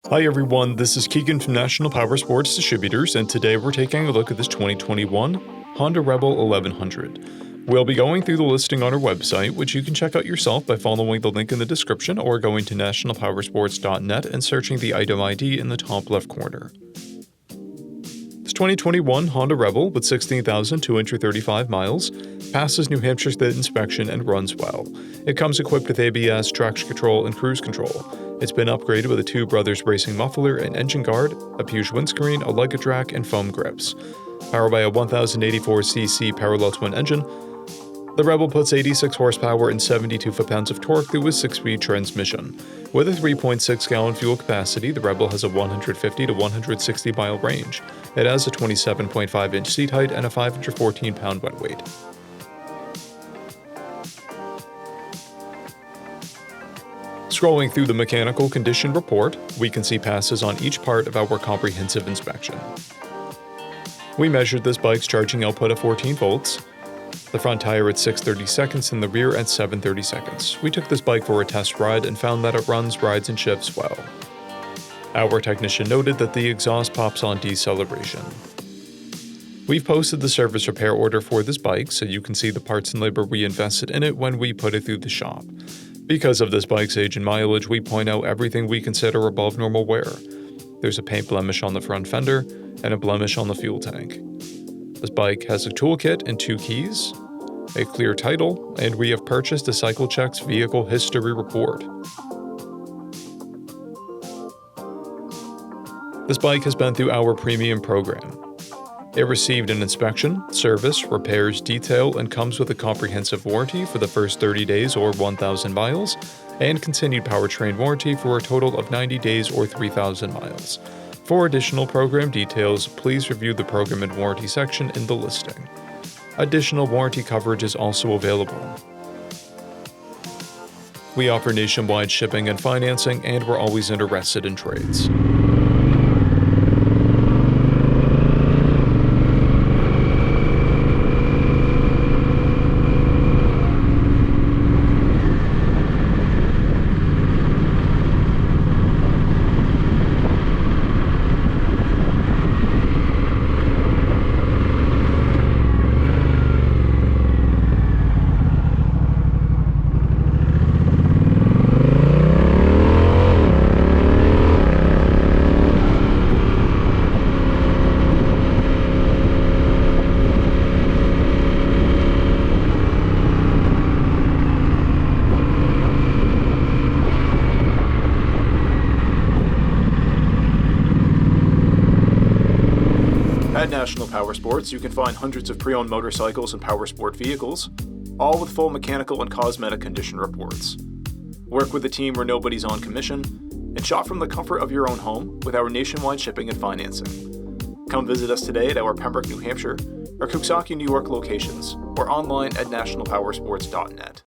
Hi everyone, this is Keegan from National Powersports Distributors, and today we're taking a look at this 2021 Honda Rebel 1100. We'll be going through the listing on our website, which you can check out yourself by following the link in the description or going to nationalpowersports.net and searching the item ID in the top left corner. This 2021 Honda Rebel with 16,235 miles passes New Hampshire State inspection and runs well. It comes equipped with ABS, traction control, and cruise control. It's been upgraded with a Two Brothers racing muffler and engine guard, a Puge windscreen, a luggage rack, and foam grips. Powered by a 1084cc parallel twin engine, the Rebel puts 86 horsepower and 72 foot-pounds of torque through a 6-speed transmission. With a 3.6-gallon fuel capacity, the Rebel has a 150 to 160-mile range. It has a 27.5-inch seat height and a 514-pound wet weight. Scrolling through the mechanical condition report, we can see passes on each part of our comprehensive inspection. We measured this bike's charging output at 14 volts, the front tire at 6/30 seconds and the rear at 7/30 seconds. We took this bike for a test ride and found that it runs, rides, and shifts well. Our technician noted that the exhaust pops on deceleration. We've posted the service repair order for this bike so you can see the parts and labor we invested in it when we put it through the shop. Because of this bike's age and mileage, we point out everything we consider above normal wear. There's a paint blemish on the front fender and a blemish on the fuel tank. This bike has a toolkit and 2 keys, a clear title, and we have purchased a CycleCheck's vehicle history report. This bike has been through our premium program. It received an inspection, service, repairs, detail, and comes with a comprehensive warranty for the first 30 days or 1,000 miles, and continued powertrain warranty for a total of 90 days or 3,000 miles. For additional program details, please review the program and warranty section in the listing. Additional warranty coverage is also available. We offer nationwide shipping and financing, and we're always interested in trades. At National Powersports, you can find hundreds of pre-owned motorcycles and powersport vehicles, all with full mechanical and cosmetic condition reports. Work with a team where nobody's on commission, and shop from the comfort of your own home with our nationwide shipping and financing. Come visit us today at our Pembroke, New Hampshire, or Coxsackie, New York locations, or online at nationalpowersports.net.